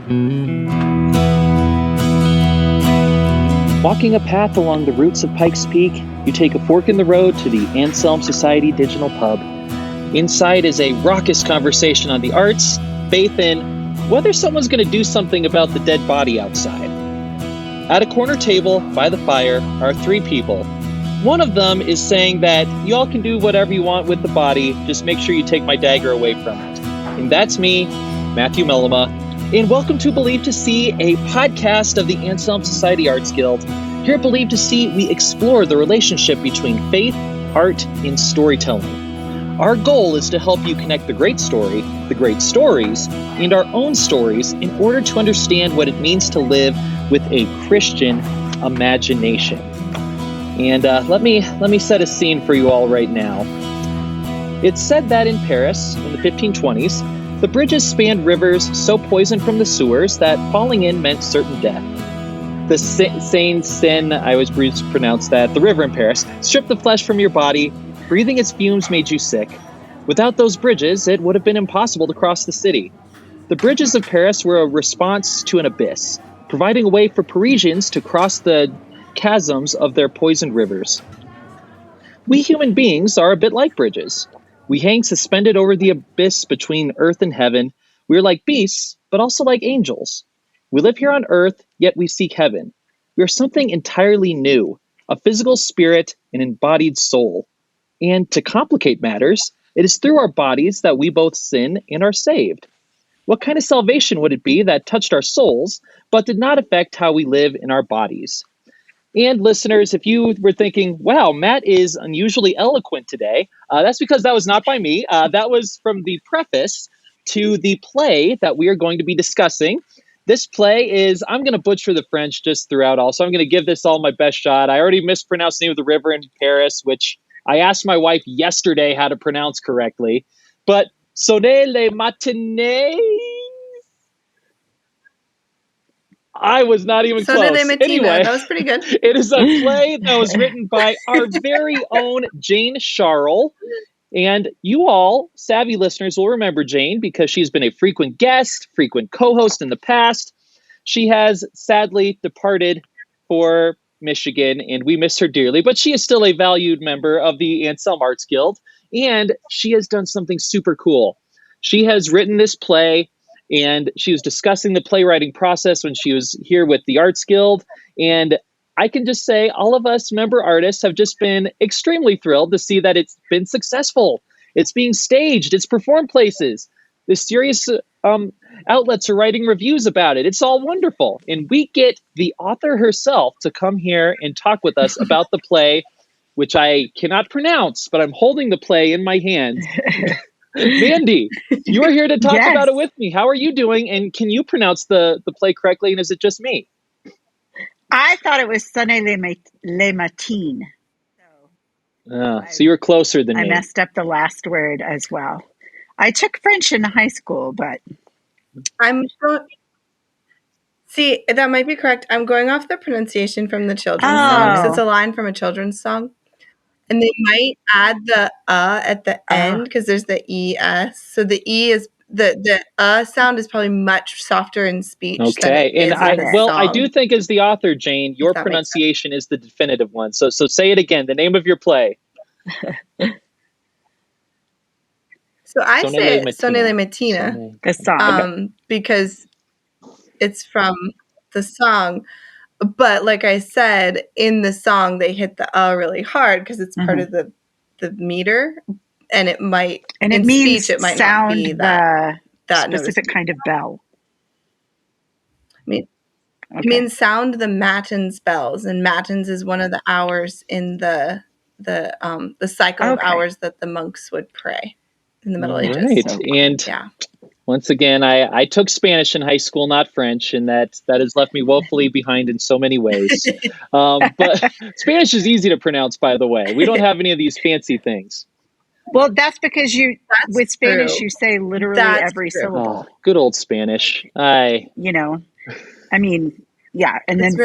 Walking a path along the roots of Pikes Peak, you take a fork in the road to the Anselm Society Digital Pub. Inside is a raucous conversation on the arts, faith, and whether someone's going to do something about the dead body outside. At a corner table by the fire are three people. One of them is saying that y'all can do whatever you want with the body, just make sure you take my dagger away from it. And that's me, Matthew Mellema. And welcome to Believe to See, a podcast of the Anselm Society Arts Guild. Here at Believe to See, we explore the relationship between faith, art, and storytelling. Our goal is to help you connect the great story, the great stories, and our own stories in order to understand what it means to live with a Christian imagination. And let me set a scene for you all right now. It's said that in Paris, in the 1520s, the bridges spanned rivers so poisoned from the sewers that falling in meant certain death. The Seine, I always pronounce that, the river in Paris, stripped the flesh from your body. Breathing its fumes made you sick. Without those bridges, it would have been impossible to cross the city. The bridges of Paris were a response to an abyss, providing a way for Parisians to cross the chasms of their poisoned rivers. We human beings are a bit like bridges. We hang suspended over the abyss between earth and heaven. We are like beasts, but also like angels. We live here on earth, yet we seek heaven. We are something entirely new, a physical spirit, an embodied soul. And to complicate matters, it is through our bodies that we both sin and are saved. What kind of salvation would it be that touched our souls, but did not affect how we live in our bodies? And listeners, if you were thinking, wow, Matt is unusually eloquent today, that's because that was not by me. That was from the preface to the play that we are going to be discussing. This play is, I'm going to butcher the French just throughout all, so I'm going to give this all my best shot. I already mispronounced the name of the river in Paris, which I asked my wife yesterday how to pronounce correctly. But Sonnez les matinées. I was not even close. Anyway, that was pretty good. It is a play that was written by our very own Jane Scharl. And you all, savvy listeners, will remember Jane because she's been a frequent guest, frequent co-host in the past. She has sadly departed for Michigan, and we miss her dearly, but she is still a valued member of the Anselm Arts Guild, and she has done something super cool. She has written this play, and she was discussing the playwriting process when she was here with the Arts Guild, and I can just say all of us member artists have just been extremely thrilled to see that it's been successful. It's being staged. It's performed places. The serious outlets are writing reviews about it. It's all wonderful. And we get the author herself to come here and talk with us about the play, which I cannot pronounce, but I'm holding the play in my hand. Mandy, you are here to talk about it with me. How are you doing? And can you pronounce the play correctly? And is it just me? I thought it was Sonnez les matines. So you were closer than me. I messed up the last word as well. I took French in high school, but I'm sure. See, that might be correct. I'm going off the pronunciation from the children's song because it's a line from a children's song. And they might add the at the end because there's the ES. So the E is the sound is probably much softer in speech. Okay. And I do think as the author, Jane, your pronunciation is the definitive one. So say it again, the name of your play. So I say Sonnez les matinées, the song, because it's from the song. But like I said, in the song they hit the really hard because it's part of the meter, and it might and in it means speech it might sound not be that specific noticeable. Kind of bell. It means sound the matins bells, and matins is one of the hours in the cycle of hours that the monks would pray in the Middle Ages. Right. So, and once again, I took Spanish in high school, not French, and that has left me woefully behind in so many ways. But Spanish is easy to pronounce, by the way. We don't have any of these fancy things. Well, that's because with Spanish, you say literally every syllable. Oh, good old Spanish. And then really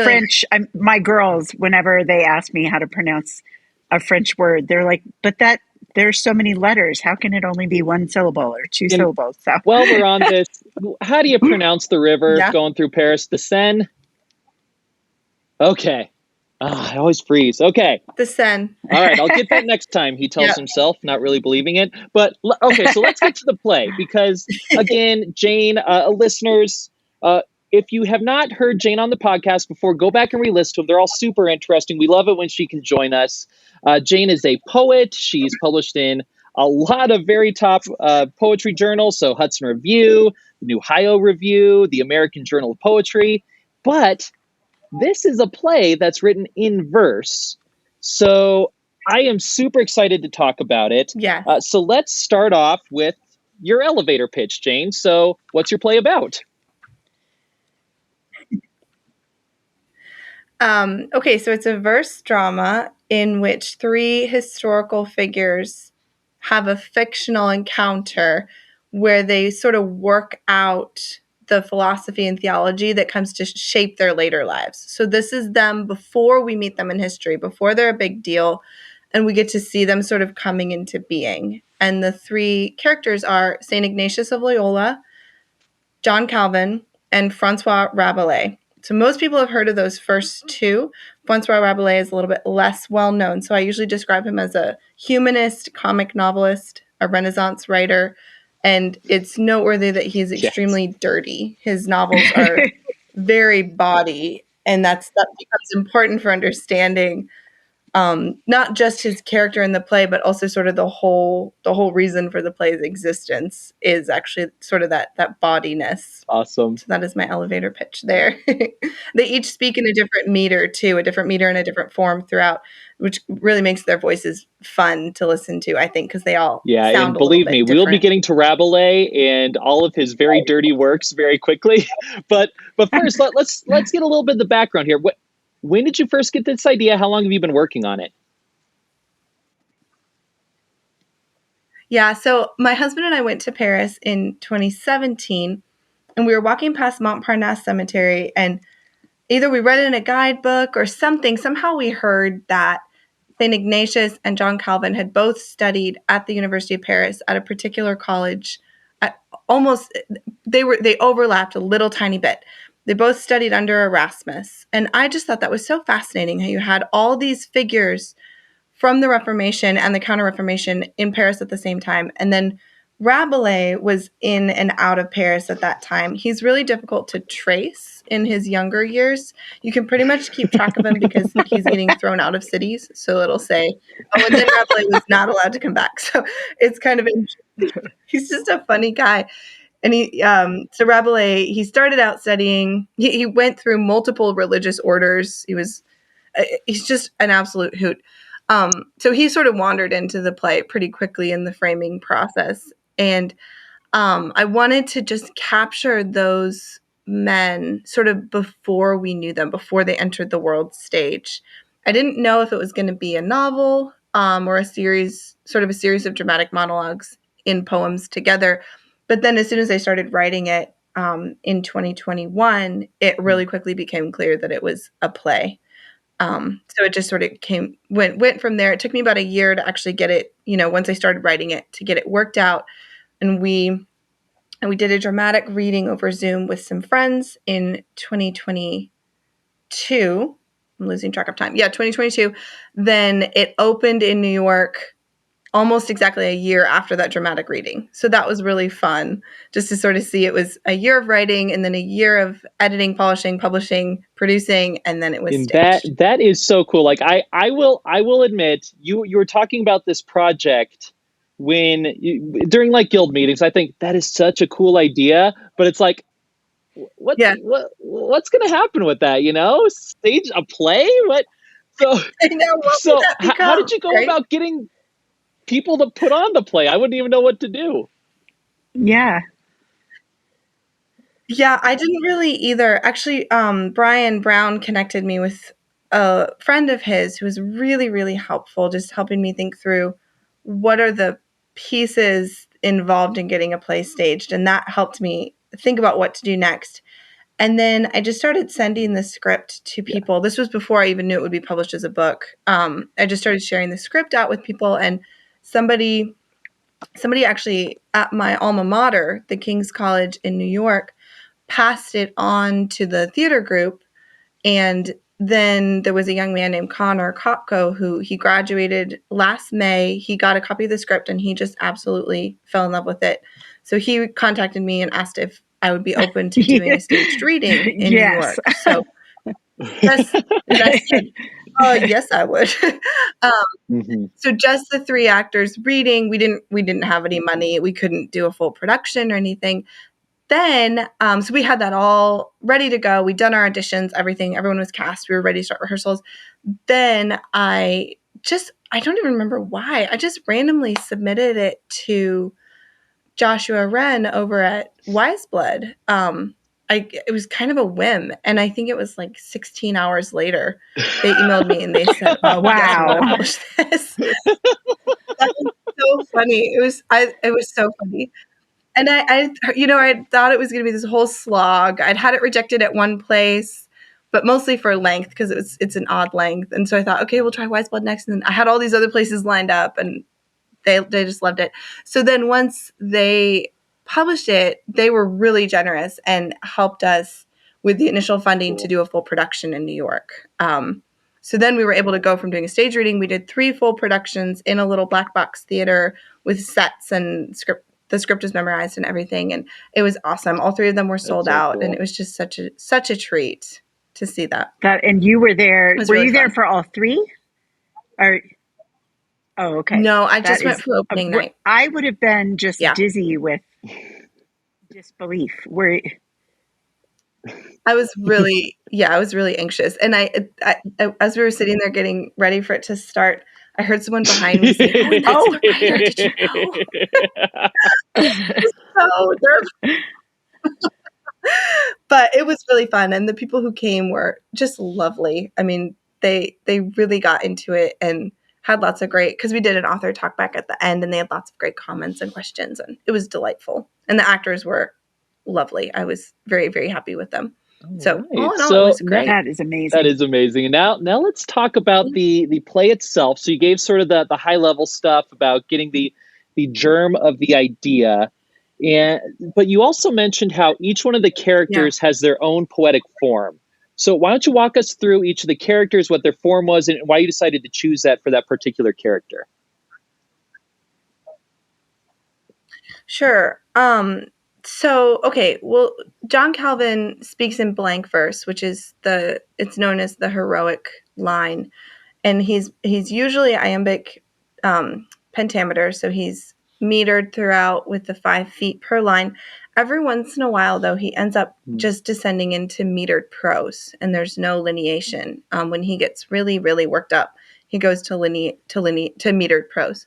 French, my girls, whenever they ask me how to pronounce a French word, they're like, but there's so many letters. How can it only be one syllable or two syllables? So while we're on this, How do you pronounce the river going through Paris? The Seine? Okay. I always freeze. Okay. The Seine. All right, I'll get that next time, he tells himself, not really believing it. But okay, so let's get to the play because, again, Jane, listeners, if you have not heard Jane on the podcast before, go back and re-listen to them. They're all super interesting. We love it when she can join us. Jane is a poet. She's published in a lot of very top poetry journals, so Hudson Review, the New Ohio Review, the American Journal of Poetry. But this is a play that's written in verse. So I am super excited to talk about it. Yeah. So let's start off with your elevator pitch, Jane. So what's your play about? Okay, so it's a verse drama in which 3 historical figures have a fictional encounter where they sort of work out the philosophy and theology that comes to shape their later lives. So this is them before we meet them in history, before they're a big deal, and we get to see them sort of coming into being. And the 3 characters are St. Ignatius of Loyola, John Calvin, and François Rabelais. So most people have heard of those first 2. François Rabelais is a little bit less well known. So I usually describe him as a humanist, comic novelist, a Renaissance writer, and it's noteworthy that he's extremely dirty. His novels are very bawdy, and that becomes important for understanding not just his character in the play, but also sort of the whole reason for the play's existence is actually sort of that bawdiness. Awesome. So that is my elevator pitch there. They each speak in a different meter too, a different meter and a different form throughout, which really makes their voices fun to listen to, I think, because they all sound and believe me, we'll be getting to Rabelais and all of his very dirty works very quickly. but first, let's get a little bit of the background here. When did you first get this idea? How long have you been working on it? Yeah, so my husband and I went to Paris in 2017, and we were walking past Montparnasse Cemetery, and either we read it in a guidebook or something. Somehow we heard that St. Ignatius and John Calvin had both studied at the University of Paris at a particular college. They overlapped a little tiny bit. They both studied under Erasmus. And I just thought that was so fascinating how you had all these figures from the Reformation and the Counter-Reformation in Paris at the same time. And then Rabelais was in and out of Paris at that time. He's really difficult to trace in his younger years. You can pretty much keep track of him because he's getting thrown out of cities. So it'll say, oh, and then Rabelais was not allowed to come back. So it's kind of interesting. He's just a funny guy. And so Rabelais, he started out studying, he went through multiple religious orders. He's just an absolute hoot. So he sort of wandered into the play pretty quickly in the framing process. And I wanted to just capture those men sort of before we knew them, before they entered the world stage. I didn't know if it was going to be a novel or a series of dramatic monologues in poems together. But then as soon as I started writing it in 2021, it really quickly became clear that it was a play. So it just sort of went from there. It took me about a year to actually get it, once I started writing it, to get it worked out. And we did a dramatic reading over Zoom with some friends in 2022. I'm losing track of time. Yeah, 2022. Then it opened in New York almost exactly a year after that dramatic reading. So that was really fun just to sort of see it was a year of writing and then a year of editing, polishing, publishing, producing, and then it was staged. That is so cool. Like I will admit you were talking about this project during like guild meetings. I think that is such a cool idea, but it's like what's going to happen with that, stage a play? What? So how did you go about getting people to put on the play? I wouldn't even know what to do. Yeah, I didn't really either. Actually, Brian Brown connected me with a friend of his who was really, really helpful, just helping me think through what are the pieces involved in getting a play staged. And that helped me think about what to do next. And then I just started sending the script to people. This was before I even knew it would be published as a book. I just started sharing the script out with people, and somebody somebody actually at my alma mater, the King's College in New York, passed it on to the theater group. And then there was a young man named Connor Kopko who he graduated last May. He got a copy of the script and he just absolutely fell in love with it. So he contacted me and asked if I would be open to doing a staged reading in New York. So yes, and I said, "Oh, yes, I would." So just the 3 actors reading. We didn't have any money. We couldn't do a full production or anything. Then, so we had that all ready to go. We'd done our auditions, everything. Everyone was cast. We were ready to start rehearsals. Then I don't even remember why. I just randomly submitted it to Joshua Wren over at Wiseblood. It was kind of a whim, and I think it was like 16 hours later, they emailed me and they said, "Oh, wow, yes, we want to publish this." That was so funny. It was so funny. And I thought it was going to be this whole slog. I'd had it rejected at one place, but mostly for length because it's an odd length. And so I thought, okay, we'll try Wiseblood next. And then I had all these other places lined up, and they just loved it. So then once they published it, they were really generous and helped us with the initial funding to do a full production in New York. So then we were able to go from doing a stage reading. We did 3 full productions in a little black box theater with sets and script. The script was memorized and everything, and it was awesome. All 3 of them were sold out, cool. And it was just such a treat to see that. And you were there. Were really you there for all 3? Or okay. No, I just went for opening night. I would have been just dizzy with disbelief. I was really anxious, and I as we were sitting there getting ready for it to start, I heard someone behind me say, "Oh, and that's the writer. Did you know?" But it was really fun, and the people who came were just lovely. I mean, they really got into it and had lots of great, because we did an author talk back at the end, and they had lots of great comments and questions, and it was delightful. And the actors were lovely. I was very, very happy with them. So all in all, it was great. That is amazing. That is amazing. And now let's talk about the play itself. So you gave sort of the high level stuff about getting the germ of the idea, but you also mentioned how each one of the characters has their own poetic form. So why don't you walk us through each of the characters, what their form was, and why you decided to choose that for that particular character? Sure. So, okay, well, John Calvin speaks in blank verse, which is it's known as the heroic line. And he's usually iambic pentameter, so he's metered throughout with the 5 feet per line. Every once in a while, though, he ends up just descending into metered prose, and there's no lineation. When he gets really, really worked up, he goes to metered prose.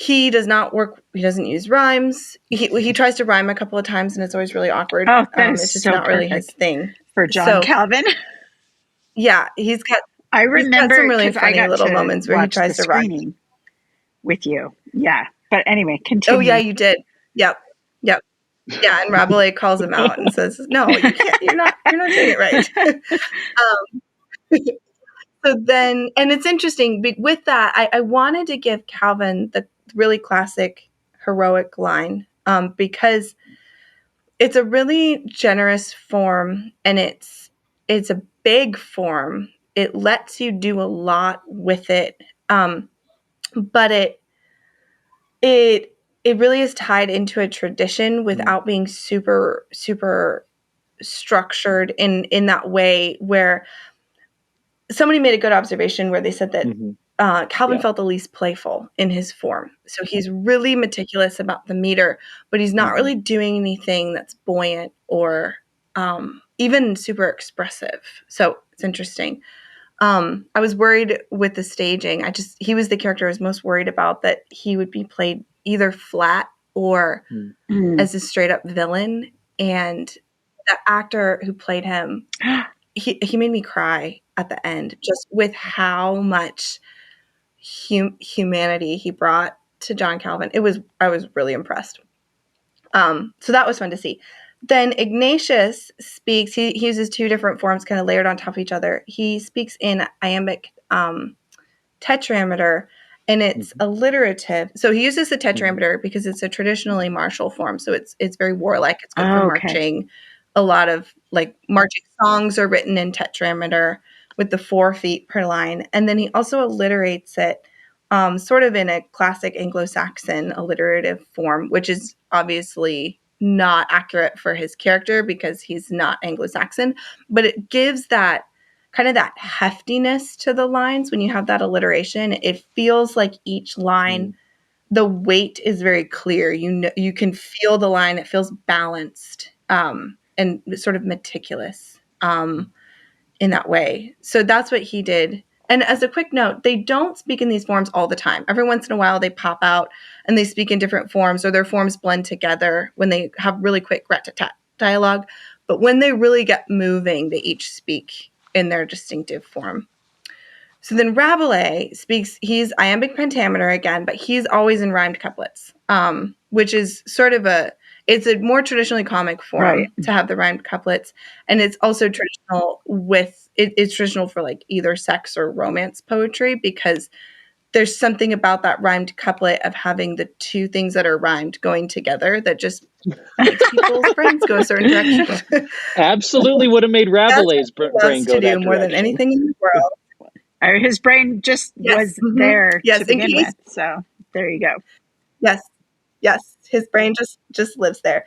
He does not work. He doesn't use rhymes. He tries to rhyme a couple of times, and it's always really awkward. Oh, that is it's just so not really his thing. For John Calvin. Yeah, he's got. I remember some really funny little moments where he tries to rhyme with you. Yeah, but anyway, continue. Oh yeah, you did. Yep. Yeah, and Rabelais calls him out and says, "No, you can't. You're not doing it right." So then, and it's interesting with that. I wanted to give Calvin the really classic heroic line because it's a really generous form, and it's a big form. It lets you do a lot with it, but it really is tied into a tradition without being super super structured in that way. Where somebody made a good observation where they said that Calvin felt the least playful in his form. So he's really meticulous about the meter, but he's not really doing anything that's buoyant or even super expressive. So it's interesting. I was worried with the staging. He was the character I was most worried about, that he would be played either flat or as a straight up villain. And the actor who played him, he made me cry at the end, just with how much humanity he brought to John Calvin. I was really impressed. So that was fun to see. Then Ignatius speaks. He uses 2 different forms, kind of layered on top of each other. He speaks in iambic tetrameter, and it's alliterative. So he uses the tetrameter because it's a traditionally martial form. So it's very warlike. It's good for marching. A lot of like marching songs are written in tetrameter with the 4 feet per line. And then he also alliterates it sort of in a classic Anglo-Saxon alliterative form, which is obviously not accurate for his character because he's not Anglo-Saxon, but it gives that kind of that heftiness to the lines when you have that alliteration. It feels like each line, the weight is very clear. You know, you can feel the line. It feels balanced and sort of meticulous in that way. So that's what he did. And as a quick note, they don't speak in these forms all the time. Every once in a while, they pop out and they speak in different forms, or their forms blend together when they have really quick rat-tat-tat dialogue. But when they really get moving, they each speak in their distinctive form. So then Rabelais speaks, he's iambic pentameter again, but he's always in rhymed couplets, which is sort of it's a more traditionally comic form to have the rhymed couplets. And it's also traditional it's traditional for like either sex or romance poetry, because there's something about that rhymed couplet of having the two things that are rhymed going together that just makes people's brains go a certain direction. Absolutely would have made Rabelais' brain go that direction. More than anything in the world. Or his brain just was there to begin with. So there you go. Yes. His brain just lives there.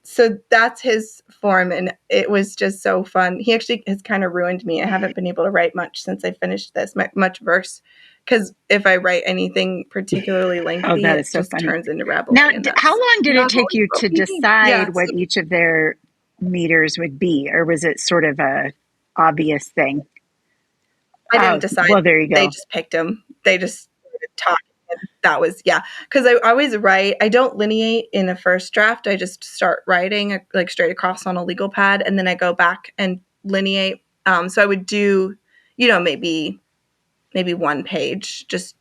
So that's his form, and it was just so fun. He actually has kind of ruined me. I haven't been able to write much since I finished this, much verse, because if I write anything particularly lengthy, it just turns into Rabelais. Now, how long did it take you to decide what each of their meters would be, or was it sort of a obvious thing? I didn't decide. Well, there you go. They just picked them. They just talked. That was, because I always write. I don't lineate in a first draft. I just start writing like straight across on a legal pad, and then I go back and lineate. So I would do, maybe 1 page just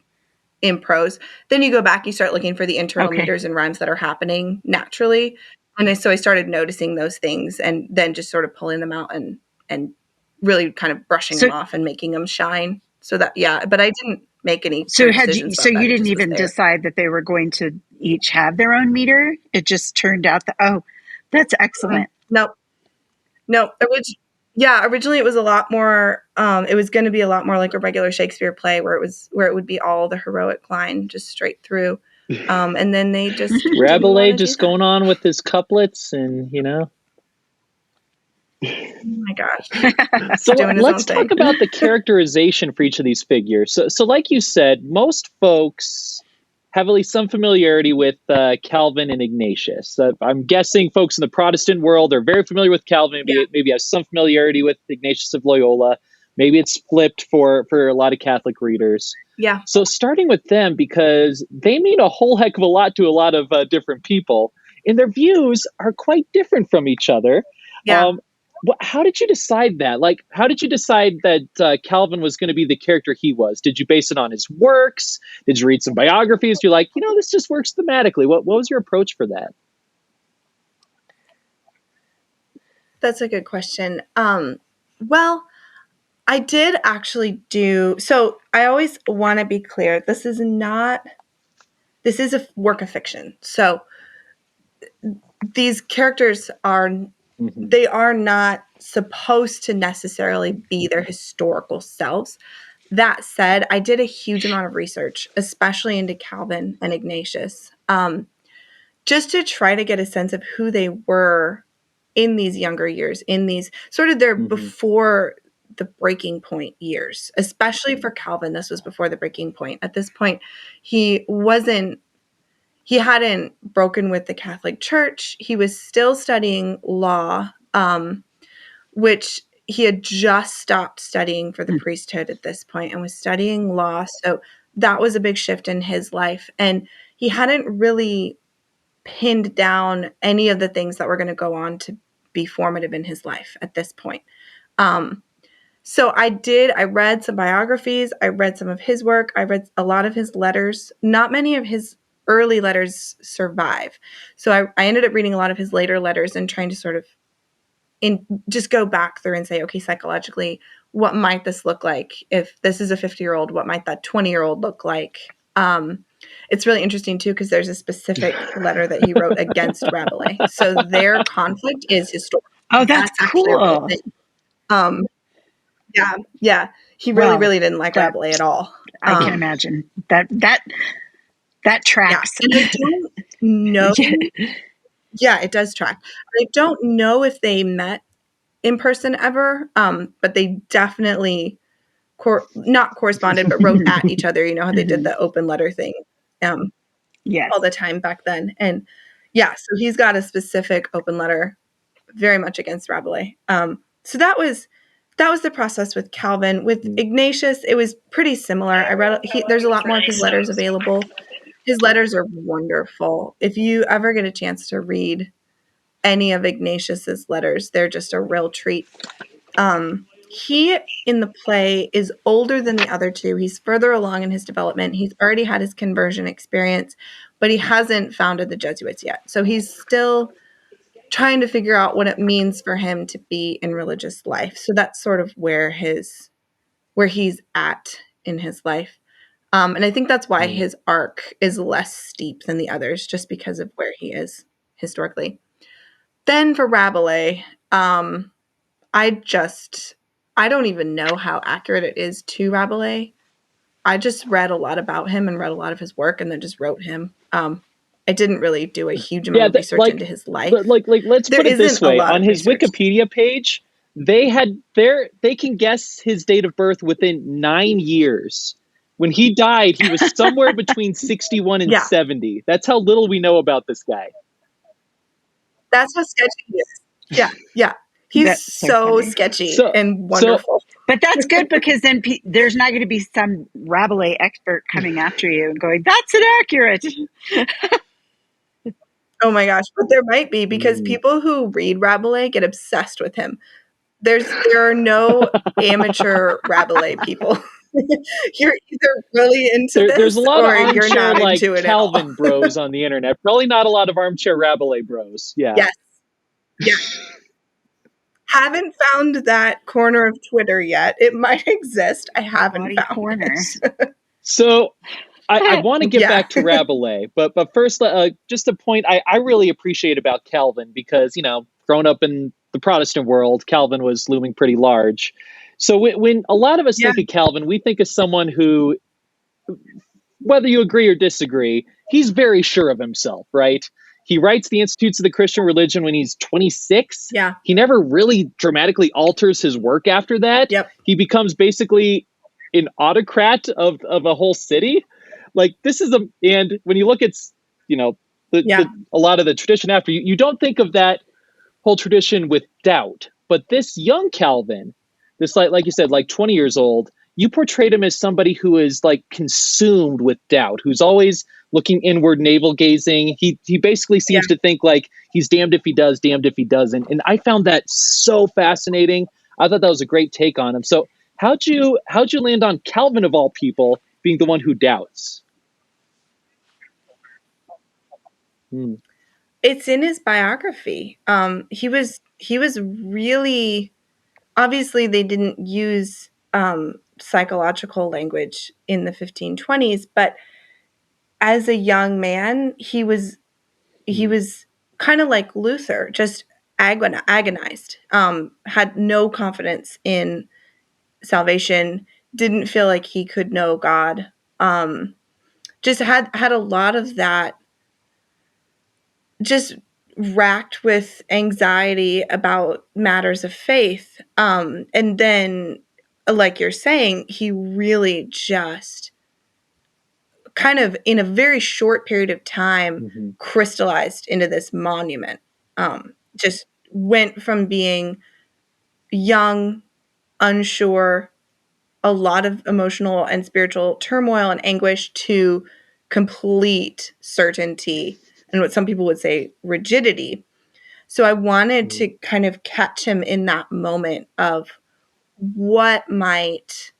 in prose. Then you go back, you start looking for the internal meters and rhymes that are happening naturally. And so I started noticing those things, and then just sort of pulling them out and really kind of brushing them off and making them shine. So that, but I didn't make any decisions. So you didn't even decide that they were going to each have their own meter? It just turned out that, that's excellent. No. Originally it was a lot more, it was going to be a lot more like a regular Shakespeare play where it would be all the heroic line just straight through. And then they just Rabelais just going on with his couplets and, Oh my gosh. So let's talk about the characterization for each of these figures. So like you said, most folks have at least some familiarity with Calvin and Ignatius. I'm guessing folks in the Protestant world are very familiar with Calvin, maybe have some familiarity with Ignatius of Loyola. Maybe it's flipped for a lot of Catholic readers. Yeah. So starting with them, because they mean a whole heck of a lot to a lot of different people, and their views are quite different from each other. Yeah. How did you decide that? Like, how did you decide that Calvin was going to be the character he was? Did you base it on his works? Did you read some biographies? You're like, this just works thematically. What was your approach for that? That's a good question. Well, I did actually so I always want to be clear. This is a work of fiction. So these characters they are not supposed to necessarily be their historical selves. That said, I did a huge amount of research, especially into Calvin and Ignatius, just to try to get a sense of who they were in these younger years, in these sort of their before the breaking point years. Especially for Calvin, this was before the breaking point. At this point, he hadn't broken with the Catholic Church. He was still studying law, which he had just stopped studying for the priesthood at this point and was studying law. So that was a big shift in his life. And he hadn't really pinned down any of the things that were going to go on to be formative in his life at this point. So I read some biographies. I read some of his work. I read a lot of his letters. Not many of his early letters survive. So I ended up reading a lot of his later letters and trying to sort of just go back through and say, okay, psychologically, what might this look like? If this is a 50-year-old, what might that 20-year-old look like? It's really interesting too because there's a specific letter that he wrote against Rabelais. So their conflict is historical. Oh, that's actually a real cool. thing. Yeah. He really didn't like Rabelais at all. I can imagine that tracks. Yeah. And I don't know. Yeah, it does track. I don't know if they met in person ever, but they definitely not corresponded, but wrote at each other. You know how they did the open letter thing Yes. all the time back then. And yeah, so he's got a specific open letter very much against Rabelais. So that was the process with Calvin. With Ignatius, it was pretty similar. I read there's a lot more of his letters available. His letters are wonderful. If you ever get a chance to read any of Ignatius's letters, they're just a real treat. He, in the play, is older than the other two. He's further along in his development. He's already had his conversion experience, but he hasn't founded the Jesuits yet. So he's still trying to figure out what it means for him to be in religious life. So that's sort of where he's at in his life. And I think that's why his arc is less steep than the others, just because of where he is historically. Then for Rabelais, I don't even know how accurate it is to Rabelais. I just read a lot about him and read a lot of his work and then just wrote him. I didn't really do a huge amount of research into his life. Let's put it this way. On his Wikipedia page, they can guess his date of birth within 9 years. When he died, he was somewhere between 61 and 70. That's how little we know about this guy. That's how sketchy he is. Yeah. He's so sketchy and wonderful. But that's good because then there's not going to be some Rabelais expert coming after you and going, that's inaccurate. Oh my gosh. But there might be, because people who read Rabelais get obsessed with him. There are no amateur Rabelais people. You're either really into this there's a lot or of armchair, you're not into it Calvin at all. bros on the internet. Probably not a lot of armchair Rabelais bros. Yeah. Yes. Yeah. Haven't found that corner of Twitter yet. It might exist. I haven't found corner. it. So I want to get back to Rabelais, but first, just a point I really appreciate about Calvin, because, growing up in the Protestant world, Calvin was looming pretty large. So when a lot of us think of Calvin, we think of someone who, whether you agree or disagree, he's very sure of himself, right? He writes the Institutes of the Christian Religion when he's 26. Yeah. He never really dramatically alters his work after that. Yep. He becomes basically an autocrat of a whole city. And when you look at, a lot of the tradition after, you don't think of that whole tradition with doubt. But this young Calvin, this, like you said, 20 years old, you portrayed him as somebody who is consumed with doubt, who's always looking inward, navel gazing. He basically seems to think he's damned if he does, damned if he doesn't. And I found that so fascinating. I thought that was a great take on him. So how'd you land on Calvin, of all people, being the one who doubts? It's in his biography. He was really, obviously they didn't use psychological language in the 1520s, but as a young man, he was kind of like Luther, just agonized, had no confidence in salvation, didn't feel like he could know God, just had a lot of that, just racked with anxiety about matters of faith. And then, like you're saying, he really just kind of in a very short period of time crystallized into this monument. Just went from being young, unsure, a lot of emotional and spiritual turmoil and anguish, to complete certainty and what some people would say rigidity. So I wanted to kind of catch him in that moment of what might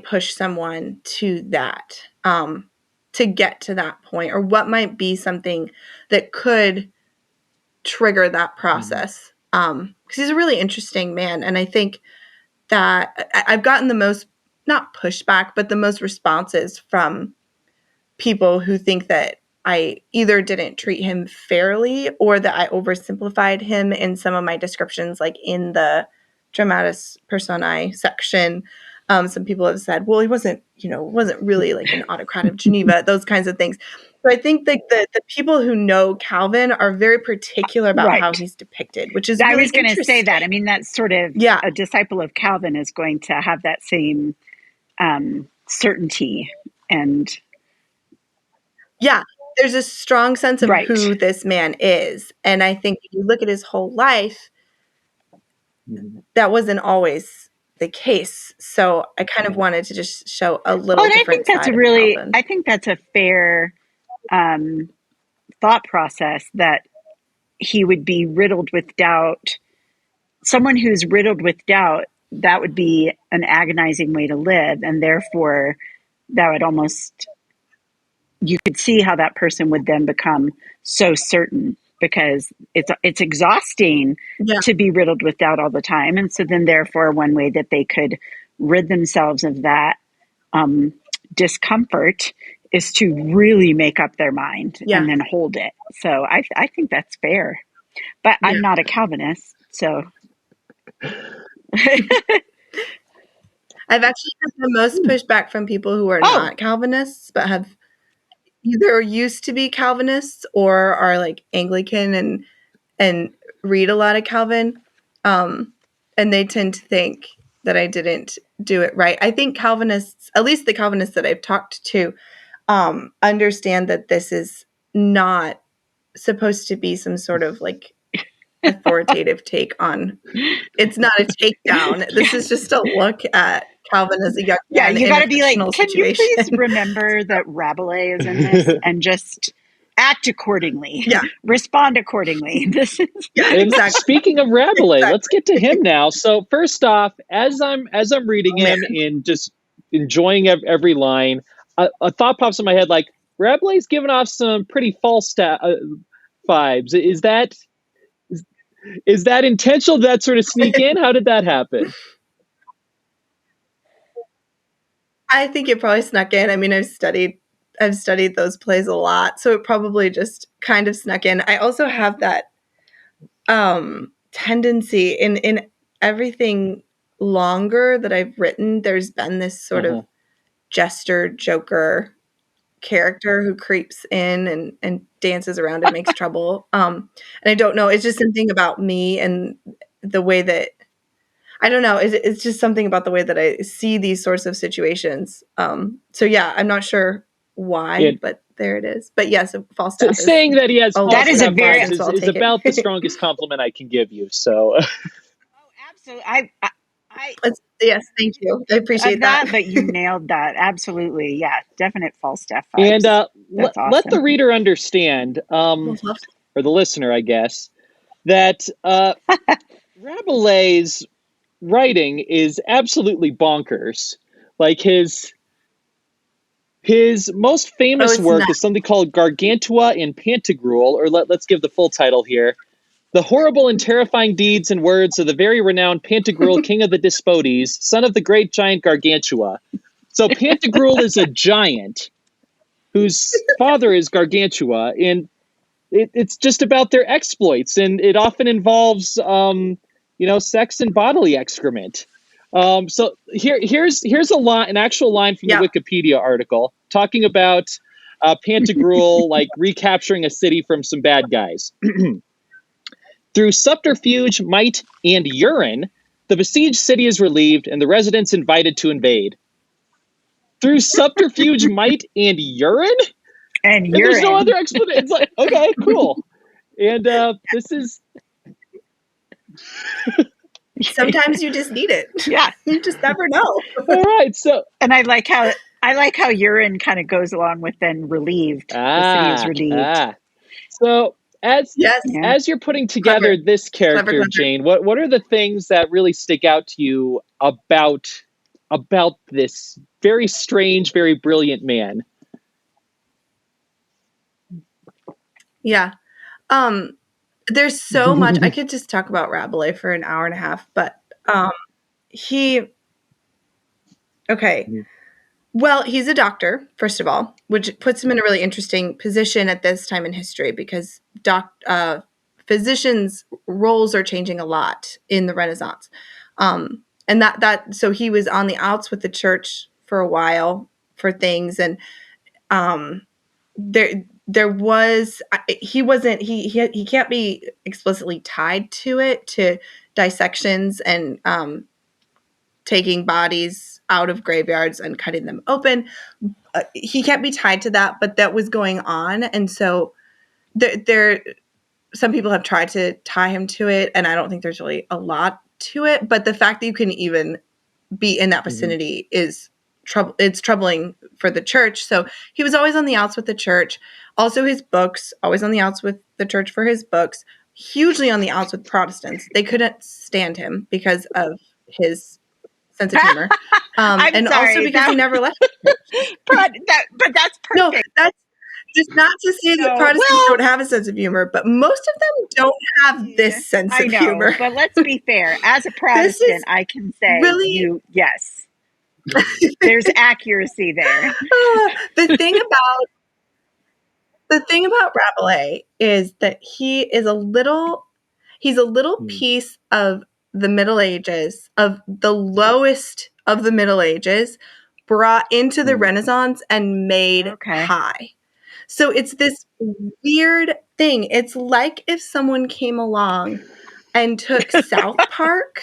push someone to that, to get to that point, or what might be something that could trigger that process. Because he's a really interesting man. And I think that I've gotten the most not pushback, but the most responses from people who think that I either didn't treat him fairly or that I oversimplified him in some of my descriptions, like in the dramatis personae section. Some people have said, well, he wasn't really like an autocrat of Geneva, those kinds of things. So I think that the people who know Calvin are very particular about how he's depicted, which is really I was going to say that. I mean, that's sort of a disciple of Calvin is going to have that same certainty and there's a strong sense of who this man is. And I think if you look at his whole life, that wasn't always the case. So I kind of wanted to just show a little different side of Calvin. I think that's a fair thought process, that he would be riddled with doubt. Someone who's riddled with doubt, that would be an agonizing way to live. And therefore, that would almost, you could see how that person would then become so certain, because it's exhausting to be riddled with doubt all the time. And so then therefore, one way that they could rid themselves of that discomfort is to really make up their mind and then hold it. So I think that's fair. But I'm not a Calvinist, so. I've actually had the most pushback from people who are not Calvinists, but have either used to be Calvinists or are like Anglican and read a lot of Calvin. And they tend to think that I didn't do it right. I think Calvinists, at least the Calvinists that I've talked to, understand that this is not supposed to be some sort of like authoritative take on. It's not a takedown. This is just a look at Calvin as a young man. You got to be like, can you please remember that Rabelais is in this and just act accordingly, respond accordingly. This is exactly. Speaking of Rabelais, let's get to him now. So first off, as I'm reading him and just enjoying every line, a thought pops in my head like, Rabelais giving off some pretty false vibes. Is that intentional? Did that sort of sneak in? How did that happen? I think it probably snuck in. I mean, I've studied those plays a lot, so it probably just kind of snuck in. I also have that tendency in everything longer that I've written. There's been this sort of jester, joker character who creeps in and dances around and makes trouble. And I don't know. It's just something about me and the way that, I don't know. It's just something about the way that I see these sorts of situations. So yeah, I'm not sure why, but there it is. But yes, Falstaff saying that he has that is a very is about the strongest compliment I can give you. So, absolutely. Yes, thank you. I appreciate that. But you nailed that. Absolutely, yeah, definite Falstaff vibes. And awesome. Let the reader understand, or the listener, I guess, that Rabelais' writing is absolutely bonkers. Like his most famous work is something called Gargantua and Pantagruel, or let's give the full title here. The horrible and terrifying deeds and words of the very renowned Pantagruel, king of the Despotes, son of the great giant Gargantua. So Pantagruel is a giant whose father is Gargantua, and it's just about their exploits, and it often involves, sex and bodily excrement. So here's an actual line from the Wikipedia article talking about Pantagruel like recapturing a city from some bad guys. Through subterfuge, might, and urine, the besieged city is relieved and the residents invited to invade. Through subterfuge, might, and urine? And there's no other explanation. It's like, okay, cool. And this is... Sometimes you just need it. Yeah. You just never know. All right, so... And I like how urine kind of goes along with then relieved. The city is relieved. So... As you're putting together this character, Jane, what are the things that really stick out to you about this very strange, very brilliant man? Yeah. There's so much. I could just talk about Rabelais for an hour and a half, but Okay. Mhm. Well, he's a doctor, first of all, which puts him in a really interesting position at this time in history because physicians' roles are changing a lot in the Renaissance. And so he was on the outs with the church for a while for things. And there was, he can't be explicitly tied to it, to dissections and taking bodies out of graveyards and cutting them open. He can't be tied to that, but that was going on. And so there some people have tried to tie him to it, and I don't think there's really a lot to it. But the fact that you can even be in that vicinity is trouble. It's troubling for the church. So he was always on the outs with the church. Also, his books, always on the outs with the church for his books. Hugely on the outs with Protestants. They couldn't stand him because of his sense of humor, and sorry, also because he never left. But that's perfect. No, that's just not to say that Protestants don't have a sense of humor, but most of them don't have this sense of humor. But let's be fair. As a Protestant, I can say really, yes. There's accuracy there. The thing about Rabelais is that he's a little piece of the Middle Ages, of the lowest of the Middle Ages, brought into the Renaissance and made high. So it's this weird thing. It's like if someone came along and took South Park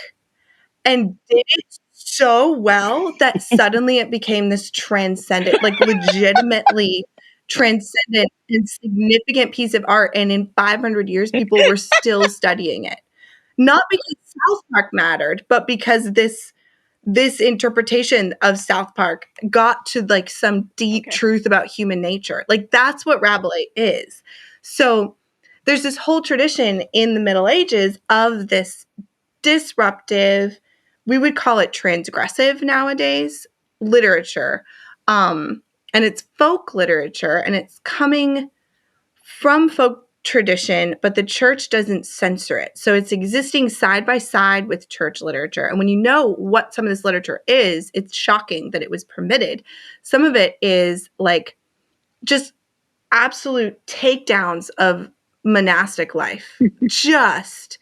and did it so well that suddenly it became this transcendent, like legitimately transcendent and significant piece of art. And in 500 years, people were still studying it. Not because South Park mattered, but because this interpretation of South Park got to like some deep truth about human nature. Like that's what Rabelais is. So there's this whole tradition in the Middle Ages of this disruptive, we would call it transgressive nowadays, literature. And it's folk literature, and it's coming from folk tradition, but the church doesn't censor it. So it's existing side by side with church literature. And when you know what some of this literature is, it's shocking that it was permitted. Some of it is like just absolute takedowns of monastic life. Just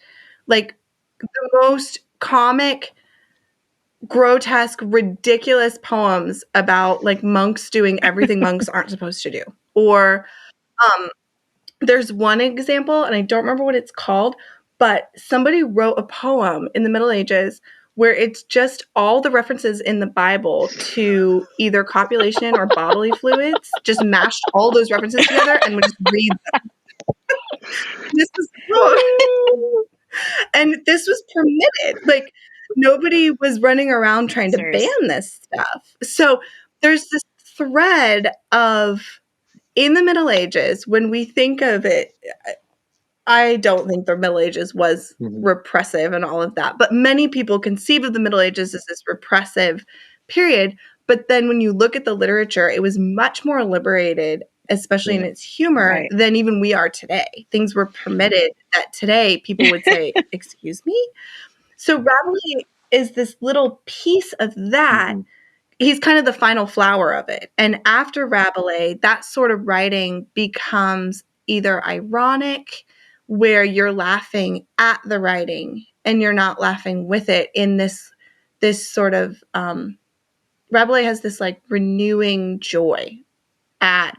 like the most comic, grotesque, ridiculous poems about like monks doing everything monks aren't supposed to do. Or there's one example, and I don't remember what it's called, but somebody wrote a poem in the Middle Ages where it's just all the references in the Bible to either copulation or bodily fluids, just mashed all those references together and would just read them. This was and this was permitted. Like nobody was running around trying to ban this stuff. So there's this thread of, in the Middle Ages, when we think of it, I don't think the Middle Ages was repressive and all of that, but many people conceive of the Middle Ages as this repressive period. But then when you look at the literature, it was much more liberated, especially in its humor, than even we are today. Things were permitted that today people would say, excuse me? So Rabelais is this little piece of that. He's kind of the final flower of it. And after Rabelais, that sort of writing becomes either ironic, where you're laughing at the writing and you're not laughing with it, in this sort of Rabelais has this like renewing joy at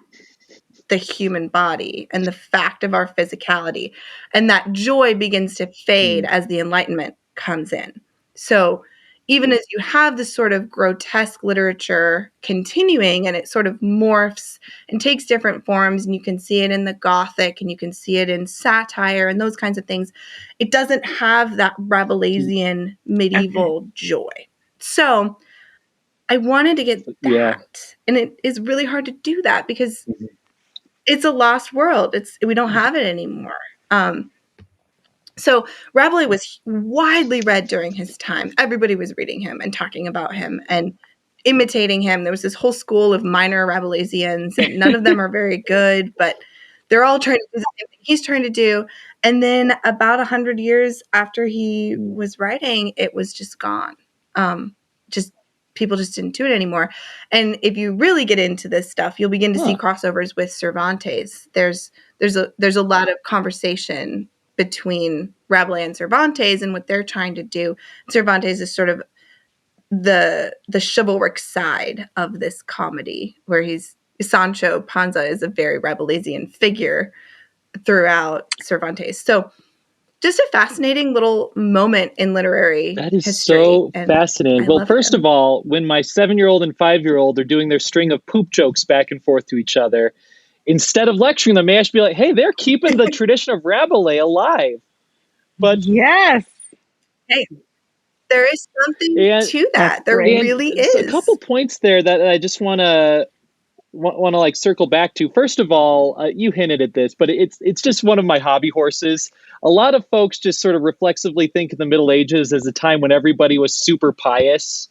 the human body and the fact of our physicality, and that joy begins to fade as the Enlightenment comes in. So even as you have this sort of grotesque literature continuing, and it sort of morphs and takes different forms, and you can see it in the Gothic and you can see it in satire and those kinds of things, it doesn't have that Rabelaisian medieval joy. So I wanted to get that. And it is really hard to do that because it's a lost world. We don't have it anymore. So Rabelais was widely read during his time. Everybody was reading him and talking about him and imitating him. There was this whole school of minor Rabelaisians, and none of them are very good, but they're all trying to do the same thing he's trying to do. And then about 100 years after he was writing, it was just gone. Just people just didn't do it anymore. And if you really get into this stuff, you'll begin to see crossovers with Cervantes. There's a lot of conversation between Rabelais and Cervantes and what they're trying to do. Cervantes is sort of the chivalric side of this comedy, where Sancho Panza is a very Rabelaisian figure throughout Cervantes. So just a fascinating little moment in literary That is history. so fascinating. Well, first of all, when my 7-year-old and 5-year-old are doing their string of poop jokes back and forth to each other, instead of lecturing them, I should be like, hey, they're keeping the tradition of Rabelais alive. But yes. Hey, there is something to that. There really is. A couple points there that I just want to like circle back to. First of all, you hinted at this, but it's just one of my hobby horses. A lot of folks just sort of reflexively think of the Middle Ages as a time when everybody was super pious.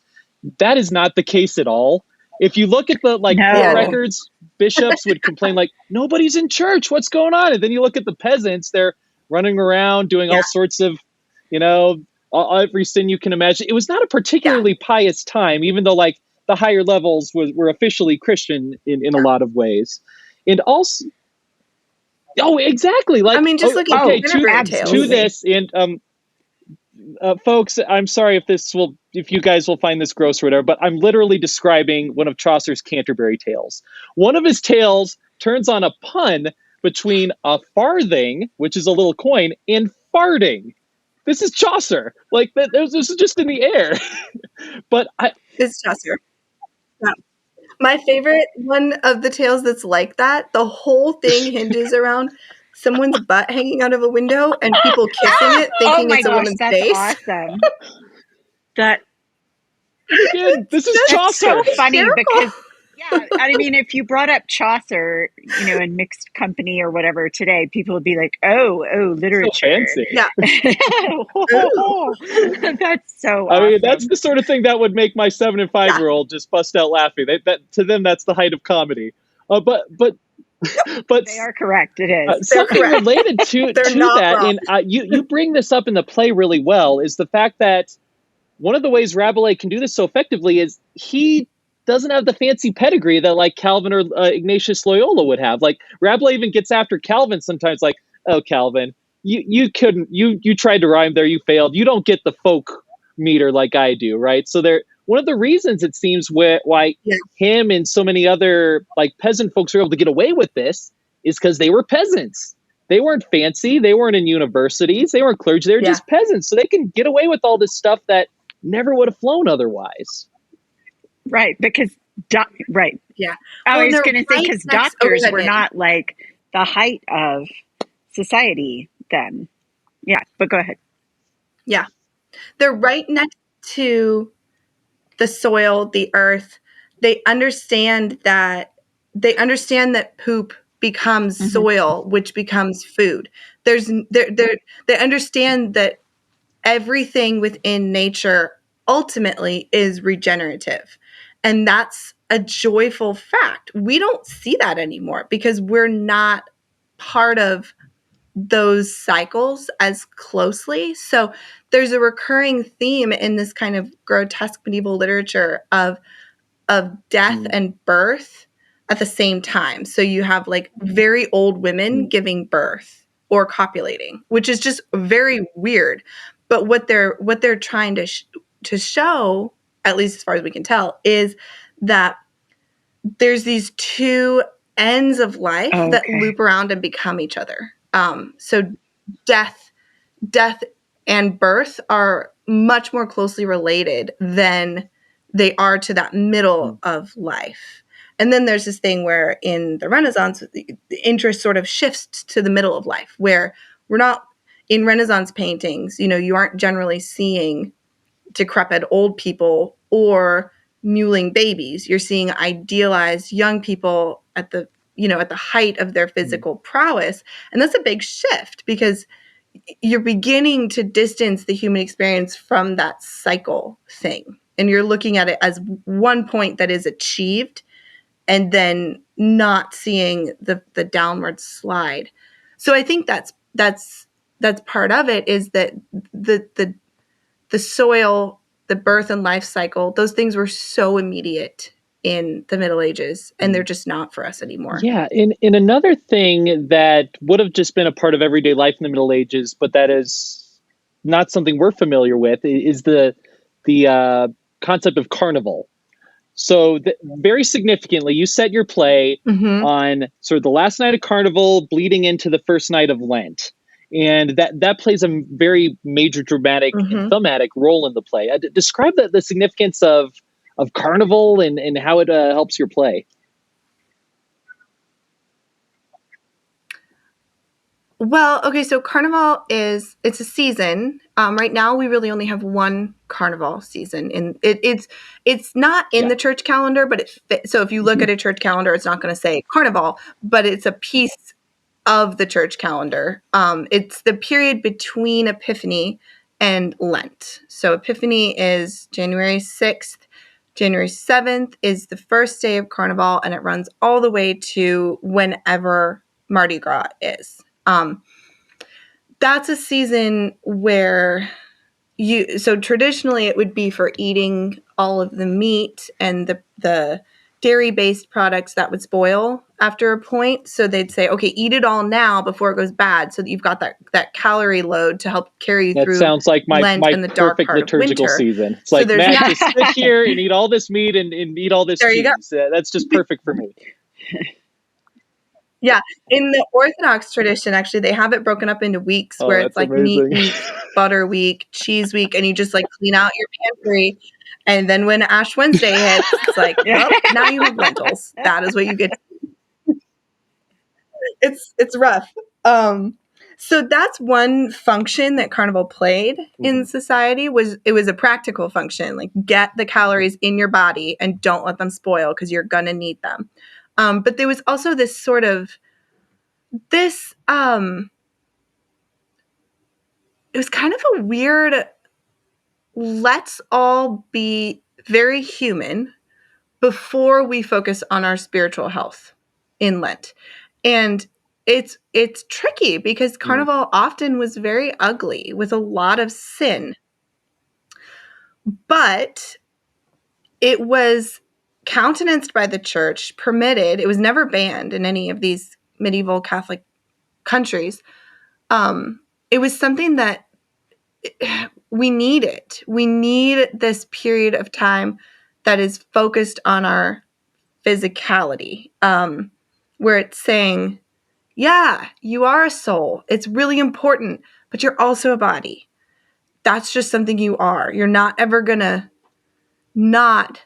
That is not the case at all. If you look at the court records, bishops would complain like, nobody's in church. What's going on? And then you look at the peasants, they're running around doing all sorts of, every sin you can imagine. It was not a particularly pious time, even though the higher levels were officially Christian in a lot of ways. And also, exactly. Just look at to this. And folks, I'm sorry if you guys will find this gross or whatever, but I'm literally describing one of Chaucer's Canterbury Tales. One of his tales turns on a pun between a farthing, which is a little coin, and farting. This is Chaucer. This is just in the air. But it's Chaucer. Yeah. My favorite one of the tales that's like that, the whole thing hinges around someone's butt hanging out of a window and people kissing it, thinking it's a woman's face. Awesome. That again, this is Chaucer. So funny because I mean, if you brought up Chaucer, in mixed company or whatever today, people would be like, "Oh, literature." So fancy. Yeah. That's so awesome. I mean, that's the sort of thing that would make my 7 and 5-year-old just bust out laughing. That to them, that's the height of comedy. But they are correct. It is something related to that, wrong. And you bring this up in the play really well. Is the fact that one of the ways Rabelais can do this so effectively is he doesn't have the fancy pedigree that Calvin or Ignatius Loyola would have. Rabelais even gets after Calvin sometimes, oh, Calvin, you couldn't, you tried to rhyme there, you failed. You don't get the folk meter like I do, right? So one of the reasons it seems why him and so many other peasant folks are able to get away with this is because they were peasants. They weren't fancy. They weren't in universities. They weren't clergy. They were just peasants. So they can get away with all this stuff that never would have flown otherwise. Right, because right. Yeah. I was going to say because doctors were not the height of society then. Yeah, but go ahead. Yeah. They're right next to the soil, the earth. They understand that poop becomes soil, which becomes food. They understand that everything within nature ultimately is regenerative. And that's a joyful fact. We don't see that anymore because we're not part of those cycles as closely. So there's a recurring theme in this kind of grotesque medieval literature of death and birth at the same time. So you have very old women giving birth or copulating, which is just very weird. But what they're trying to show, at least as far as we can tell, is that there's these two ends of life that loop around and become each other. So death and birth are much more closely related than they are to that middle of life. And then there's this thing where in the Renaissance, the interest sort of shifts to the middle of life, where we're not in Renaissance paintings, you aren't generally seeing decrepit old people or mewling babies. You're seeing idealized young people at the height of their physical prowess. And that's a big shift because you're beginning to distance the human experience from that cycle thing. And you're looking at it as one point that is achieved and then not seeing the downward slide. So I think that's part of it, is that the soil the birth and life cycle, those things were so immediate in the Middle Ages, and they're just not for us anymore. Yeah, in another thing that would have just been a part of everyday life in the Middle Ages, but that is not something we're familiar with, is the concept of carnival. So very significantly, you set your play on sort of the last night of Carnival bleeding into the first night of Lent. And that plays a very major dramatic and thematic role in the play. Describe the significance of Carnival and how it helps your play. Well, okay, so Carnival it's a season. Right now, we really only have one Carnival season, and it's not in the church calendar, but so if you look at a church calendar, it's not going to say Carnival, but it's a piece of the church calendar. It's the period between Epiphany and Lent. So Epiphany is January 6th. January 7th is the first day of Carnival, and it runs all the way to whenever Mardi Gras is. That's a season where so traditionally it would be for eating all of the meat and the dairy-based products that would spoil after a point. So they'd say, okay, eat it all now before it goes bad, so that you've got that calorie load to help carry you that through. That sounds like my perfect part liturgical season. It's so like, Matt, just sit here and eat all this meat and eat all this cheese. That's just perfect for me. Yeah. In the Orthodox tradition, actually, they have it broken up into weeks where it's like amazing. meat week, butter week, cheese week, and you just like clean out your pantry. And then when Ash Wednesday hits, it's like, well, now you have lentils. That is what you get. It's rough. So that's one function that Carnival played in society. It was a practical function, like get the calories in your body and don't let them spoil because you're gonna need them. But there was also this sort of it was kind of a weird, let's all be very human before we focus on our spiritual health in Lent. And it's tricky because Carnival often was very ugly with a lot of sin. But it was countenanced by the church, permitted. It was never banned in any of these medieval Catholic countries. It was something that we need it. We need this period of time that is focused on our physicality, where it's saying, yeah, you are a soul. It's really important, but you're also a body. That's just something you are. You're not ever going to not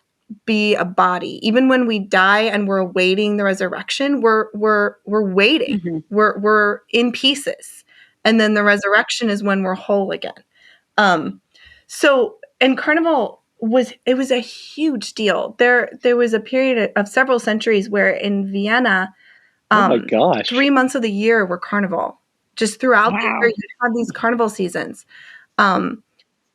be a body. Even when we die and we're awaiting the resurrection, we're waiting. We're in pieces. And then the resurrection is when we're whole again. And Carnival was a huge deal. There was a period of several centuries where in Vienna, oh my gosh, 3 months of the year were Carnival. Just throughout the year, you had these Carnival seasons.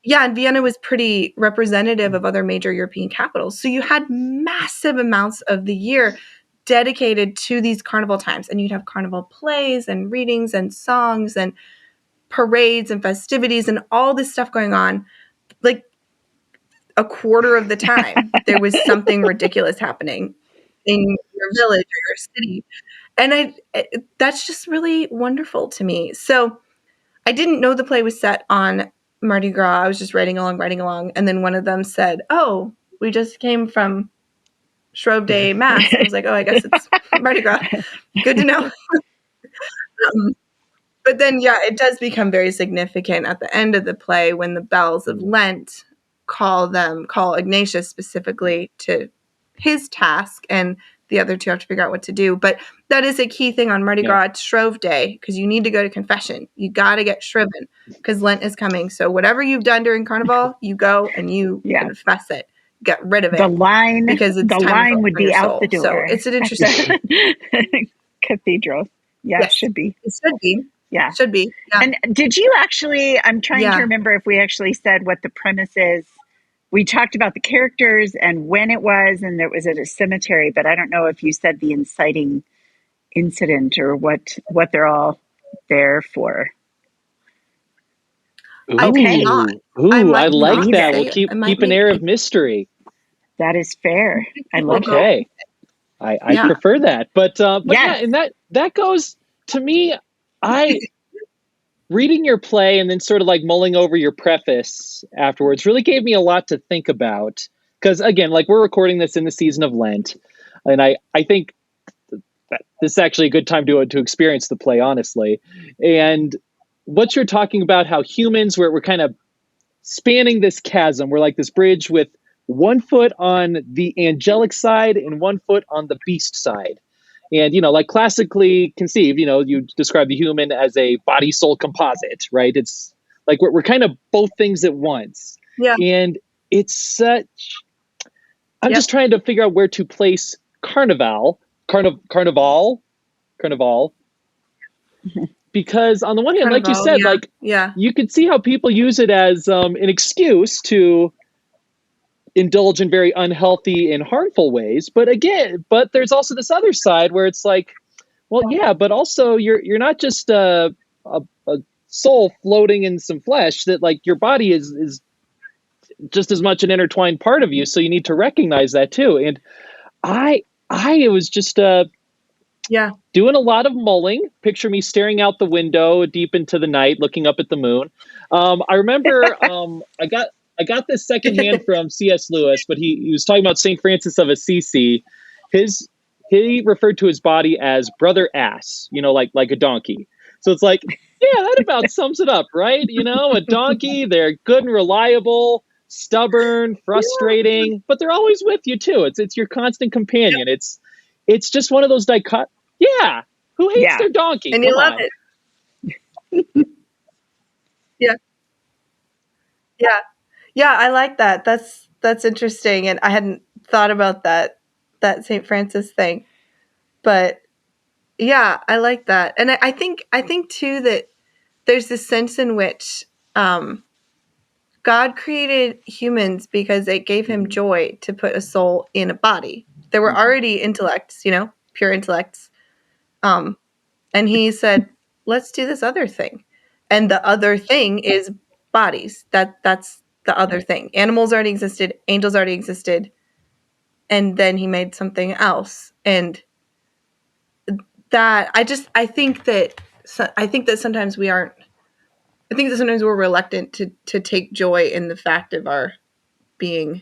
And Vienna was pretty representative of other major European capitals. So you had massive amounts of the year dedicated to these Carnival times. And you'd have Carnival plays and readings and songs and parades and festivities and all this stuff going on. Like a quarter of the time, there was something ridiculous happening in your village or your city. And that's just really wonderful to me. So I didn't know the play was set on Mardi Gras. I was just writing along. And then one of them said, oh, we just came from Shrove Day Mass. I was like, oh, I guess it's Mardi Gras. Good to know. But then, yeah, it does become very significant at the end of the play when the bells of Lent call Ignatius specifically to his task, and the other two have to figure out what to do. But that is a key thing on Mardi Gras. It's Shrove Day because you need to go to confession. You got to get shriven because Lent is coming. So whatever you've done during Carnival, you go and you confess it. Get rid of it. The line would be out the door. So it's an interesting cathedral. Yeah, yes, it should be. It should be. Yeah. Should be. Yeah. And did you actually, I'm trying to remember if we actually said what the premise is. We talked about the characters and when it was, and it was at a cemetery, but I don't know if you said the inciting incident or what they're all there for. I might Okay. not. I like Leave that. it. We'll Say it. I might keep an make air my of mystery. That is fair. I people love go. that. Okay. I Yeah. prefer that. But yeah, Yes. and that goes to me. I reading your play and then sort of like mulling over your preface afterwards really gave me a lot to think about. Because again, like we're recording this in the season of Lent, and I think that this is actually a good time to experience the play, honestly. And what you're talking about, how humans we're kind of spanning this chasm. We're like this bridge with one foot on the angelic side and one foot on the beast side. And, like classically conceived, you describe the human as a body soul composite, right? It's like we're kind of both things at once. Yeah. And it's such, I'm Yep. just trying to figure out where to place carnival, because on the one hand, like you Carnival. said, Yeah. like Yeah. you could see how people use it as an excuse to indulge in very unhealthy and harmful ways. But there's also this other side where it's like, well, yeah, but also you're not just a soul floating in some flesh. That like your body is just as much an intertwined part of you. So you need to recognize that too. And I was just Yeah. doing a lot of mulling. Picture me staring out the window deep into the night, looking up at the moon. I remember I got this secondhand from C.S. Lewis, but he was talking about St. Francis of Assisi. He referred to his body as brother ass, like a donkey. So it's like, yeah, that about sums it up, right? A donkey, they're good and reliable, stubborn, frustrating, but they're always with you too. It's your constant companion. It's just one of those yeah. Who hates Yeah. their donkey? And Come you love on. it. Yeah. Yeah. Yeah. I like that. That's interesting. And I hadn't thought about that St. Francis thing. But yeah, I like that. And I think too that there's this sense in which God created humans because it gave him joy to put a soul in a body. There were already intellects, pure intellects. And he said, let's do this other thing. And the other thing is bodies. That's the other thing. Animals already existed, angels already existed, and then he made something else. And that I think that sometimes we aren't. I think that sometimes we're reluctant to take joy in the fact of our being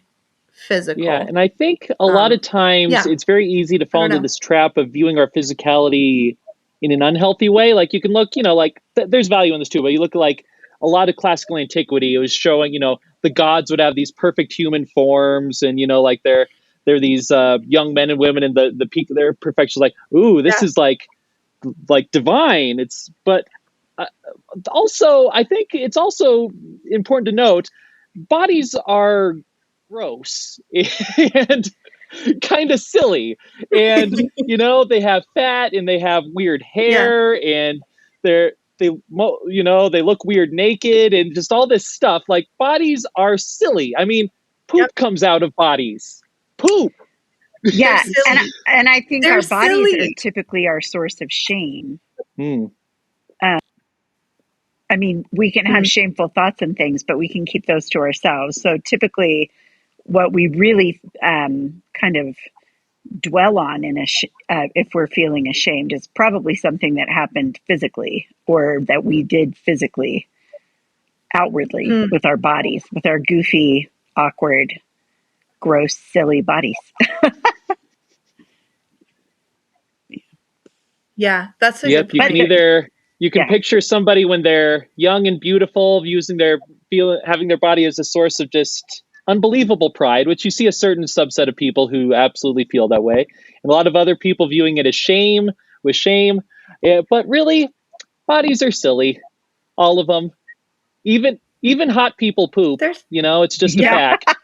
physical. Yeah, and I think a lot of times yeah. it's very easy to I fall don't into know. this trap of viewing our physicality in an unhealthy way. Like you can look, like there's value in this too, but you look like a lot of classical antiquity. It was showing, the gods would have these perfect human forms, and like they're these young men and women in the peak of their perfection. Like, ooh, this Yeah. is like divine. But uh, also I think it's also important to note bodies are gross and kind of silly, and they have fat and they have weird Yeah. hair, and they look weird naked and just all this stuff. Like bodies are silly. I mean, poop Yep. comes out of bodies. Poop. Yeah. They're silly. And I think They're our bodies are silly. typically our source of shame. Hmm. I mean, we can have shameful thoughts and things, but we can keep those to ourselves. So typically, what we really kind of dwell on if we're feeling ashamed is probably something that happened physically or that we did physically, outwardly with our bodies, with our goofy, awkward, gross, silly bodies. Yeah, that's a Yep, good you point. you can Yeah. picture somebody when they're young and beautiful, using having their body as a source of just unbelievable pride, which you see a certain subset of people who absolutely feel that way, and a lot of other people viewing it as with shame. Yeah, but really, bodies are silly, all of them. Even hot people poop. There's It's just a Yeah. fact.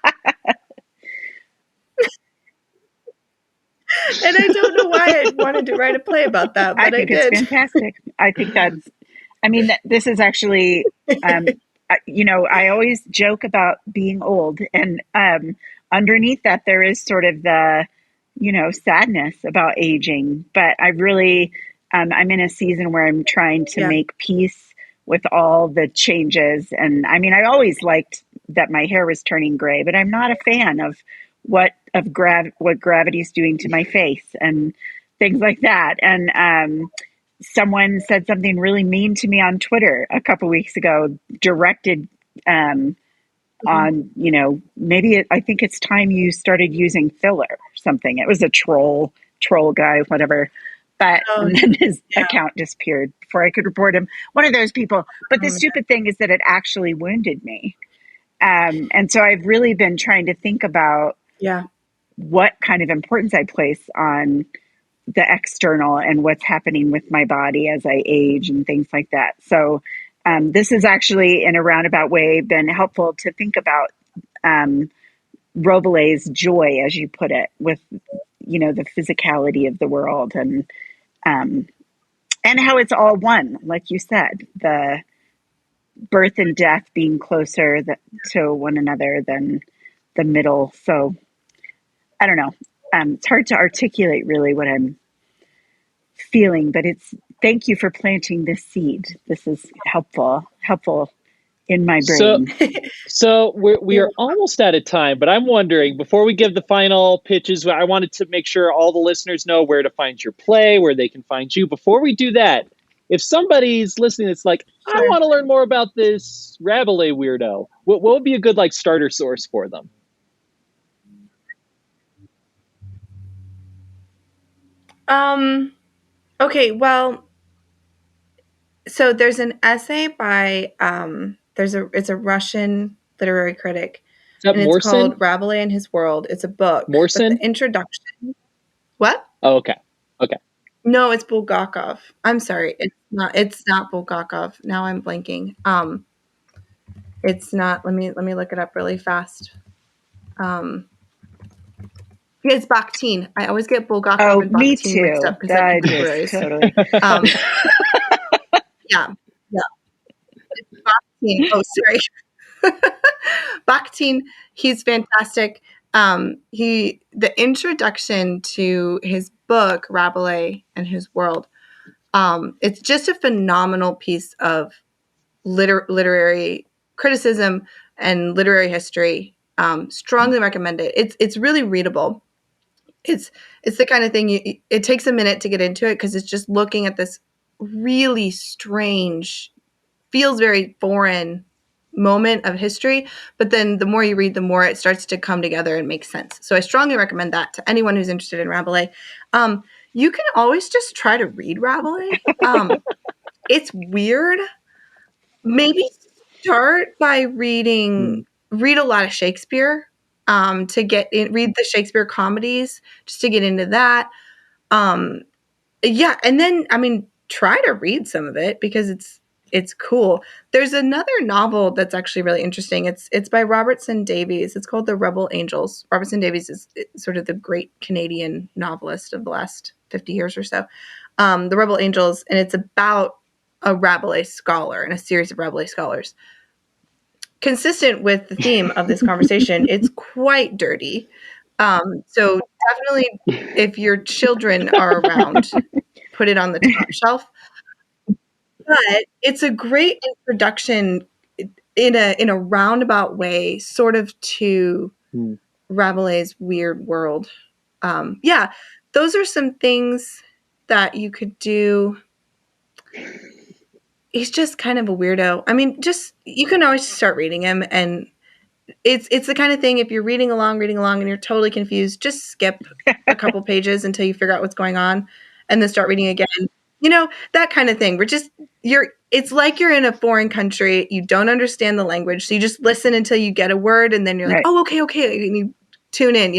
And I don't know why I wanted to write a play about that, I but I think it's did. fantastic. I think this is actually, I always joke about being old, and underneath that, there is sort of the, sadness about aging. But I really, I'm in a season where I'm trying to Yeah. make peace with all the changes. And I mean, I always liked that my hair was turning gray, but I'm not a fan of what gravity's doing to my face and things like that. And someone said something really mean to me on Twitter a couple weeks ago, directed on, maybe I think it's time you started using filler or something. It was a troll guy, whatever. But and then his account disappeared before I could report him. One of those people. But the stupid thing is that it actually wounded me. And so I've really been trying to think about what kind of importance I place on the external and what's happening with my body as I age and things like that. So this has actually, in a roundabout way, been helpful to think about Rabelais' joy, as you put it, with the physicality of the world and how it's all one, like you said, the birth and death being closer to one another than the middle. So I don't know. It's hard to articulate really what I'm feeling, but thank you for planting this seed. This is helpful in my brain. So we are almost out of time, but I'm wondering, before we give the final pitches, I wanted to make sure all the listeners know where to find your play, where they can find you. Before we do that, if somebody's listening that's like, I want to learn more about this Rabelais weirdo, what would be a good starter source for them? Okay, well, so there's an essay by it's a Russian literary critic. Is that and Morson? It's called Rabelais and His World. It's a book. Morson? But the introduction. What? Oh, okay. No, it's Bulgakov. I'm sorry. It's not Bulgakov. Now I'm blanking. It's not. Let me look it up really fast. It's Bakhtin. I always get Bulgakov and Bakhtin mixed up because they're contemporaries. Totally. Yeah. It's Bakhtin. Oh, sorry. Bakhtin, he's fantastic. The introduction to his book, Rabelais and His World, it's just a phenomenal piece of literary criticism and literary history. Strongly recommend it. It's really readable. It's the kind of thing it takes a minute to get into it because it's just looking at this really strange, feels very foreign moment of history, but then the more you read, the more it starts to come together and make sense. So I strongly recommend that to anyone who's interested in Rabelais. You can always just try to read Rabelais. It's weird. Maybe start by read a lot of Shakespeare to read the Shakespeare comedies just to get into that. And then try to read some of it because it's cool. There's another novel that's actually really interesting. It's by Robertson Davies. It's called The Rebel Angels. Robertson Davies is sort of the great Canadian novelist of the last 50 years or so. The Rebel Angels, and it's about a Rabelais scholar and a series of Rabelais scholars. Consistent with the theme of this conversation, it's quite dirty. So definitely, if your children are around, put it on the top shelf. But it's a great introduction in a roundabout way, sort of to Rabelais' weird world. Those are some things that you could do. He's just kind of a weirdo. You can always start reading him, and it's the kind of thing, if you're reading along and you're totally confused, just skip a couple pages until you figure out what's going on and then start reading again. That kind of thing. It's like you're in a foreign country, you don't understand the language, so you just listen until you get a word, and then you're like, oh, okay, and you tune in,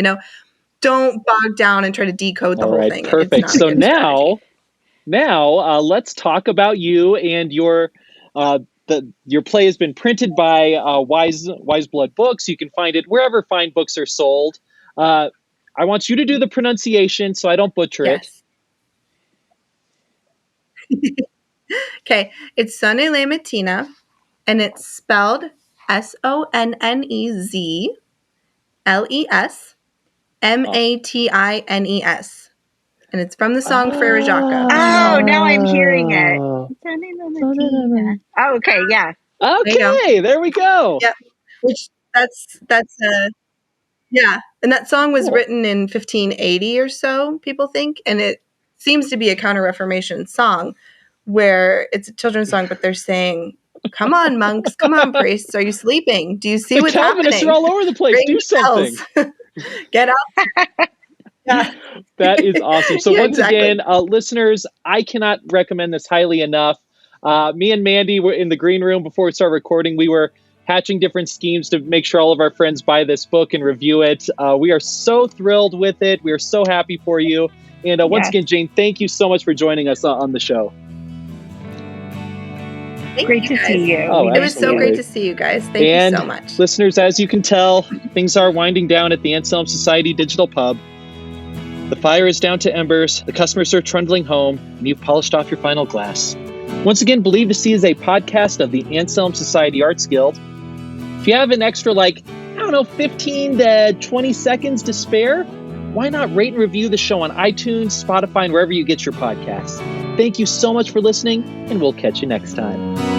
Don't bog down and try to decode the whole thing. Perfect. So now let's talk about you and your play has been printed by Wise Blood Books. You can find it wherever fine books are sold. I want you to do the pronunciation so I don't butcher it. Okay, it's Sonne le Mattina, and it's spelled SONNEZLESMATINES. And it's from the song Frere Jacques. Oh, now I'm hearing it. Oh, okay, yeah. Okay, there we go. Yep. Which that's yeah. And that song was Cool. written in 1580 or so, people think, and it seems to be a Counter-Reformation song where it's a children's song, but they're saying, "Come on, monks, come on, priests, are you sleeping? Do you see The what's Calvinists happening? are all over the place. Ring Do the something. bells. Get up." Yeah. That is awesome. So Yeah, once exactly. again, listeners, I cannot recommend this highly enough. Me and Mandy were in the green room before we started recording. We were hatching different schemes to make sure all of our friends buy this book and review it. We are so thrilled with it. We are so happy for you. And once again, Jane, thank you so much for joining us on the show. Great to see you. Oh, it was so great to see you guys. Thank you so much. Listeners, as you can tell, things are winding down at the Anselm Society Digital Pub. The fire is down to embers, the customers are trundling home, and you've polished off your final glass. Once again, Believe to See is a podcast of the Anselm Society Arts Guild. If you have an extra, 15 to 20 seconds to spare, why not rate and review the show on iTunes, Spotify, and wherever you get your podcasts. Thank you so much for listening, and we'll catch you next time.